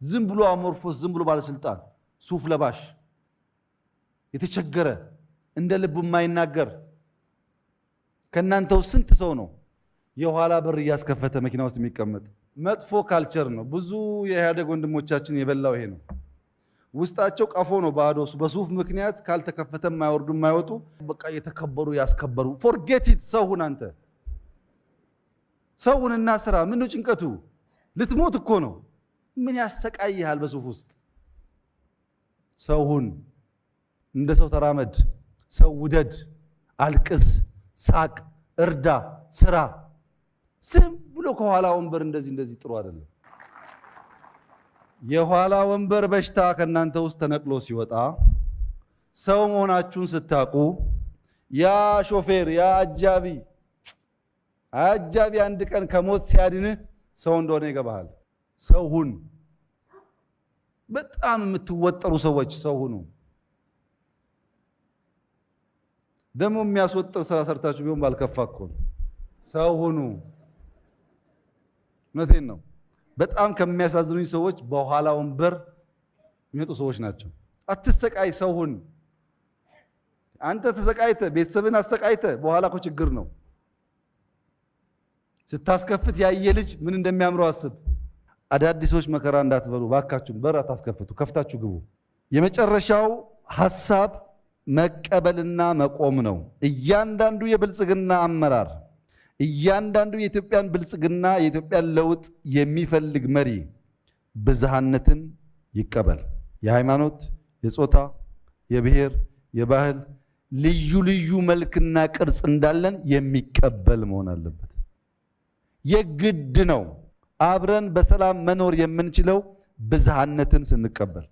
ዝም ብሎ አሞርፎስ ዝም ብሎ ባለስልጣን ሱፍ ለባሽ የተቸገረ እንደ ልቡ የማይናገር ከናንተው ስንት ሰው ነው የኋላ በር ያስከፈተ መኪና ውስጥ የሚቀመጥ? መጥፎ ካልቸር ነው። ብዙ የኢህአዴግ ወንድሞቻችን የበላው ይሄ ነው። ውስጣቸው ቀፎ ነው ባዶ። በሱፍ ምክንያት ካልተከፈተ የማይወርዱ የማይወጡ በቃ የተከበሩ ያስከበሩ። ፎርጌት ኢት። ሰውን አንተ ሰውንና ስራ ምን ነው ጭንቀቱ? ልትሞት እኮ ነው። ምን ያሰቃይሃል በሱፍ ውስጥ? ሰውን እንደ ሰው ተራመድ፣ ሰው ውደድ፣ አልቅስ፣ ሳቅ፣ እርዳ፣ ስራ። ዝም ብሎ ከኋላ ወንበር እንደዚህ ጥሩ አይደለም። የኋላ ወንበር በሽታ ከናንተ ውስጥ ተነቅሎ ሲወጣ ሰው መሆናችሁን ስታቁ ያ ሾፌር ያ አጃቢ አንድ ቀን ከሞት ሲያድንህ ሰው እንደሆነ ይገባሃል። ሰው ሁን። በጣም የምትወጠሩ ሰዎች ሰው ሁኑ። ደግሞ የሚያስወጥር ስራ ሰርታችሁ ቢሆን ባልከፋ እኮ ነው። ሰው ሁኑ። እውነቴን ነው። በጣም ከሚያሳዝኑኝ ሰዎች በኋላ ወንበር የሚመጡ ሰዎች ናቸው። አትሰቃይ፣ ሰው ሁን። አንተ ተሰቃይተ ቤተሰብን አሰቃይተ በኋላ እኮ ችግር ነው። ስታስከፍት ያየ ልጅ ምን እንደሚያምረው አስብ። አዳዲሶች መከራ እንዳትበሉ ባካችሁ። በር አታስከፍቱ፣ ከፍታችሁ ግቡ። የመጨረሻው ሐሳብ መቀበልና መቆም ነው። እያንዳንዱ የብልጽግና አመራር፣ እያንዳንዱ የኢትዮጵያን ብልጽግና የኢትዮጵያን ለውጥ የሚፈልግ መሪ ብዝሃነትን ይቀበል። የሃይማኖት፣ የጾታ፣ የብሔር፣ የባህል ልዩ ልዩ መልክና ቅርጽ እንዳለን የሚቀበል መሆን አለበት። የግድ ነው። አብረን በሰላም መኖር የምንችለው ብዝሃነትን ስንቀበል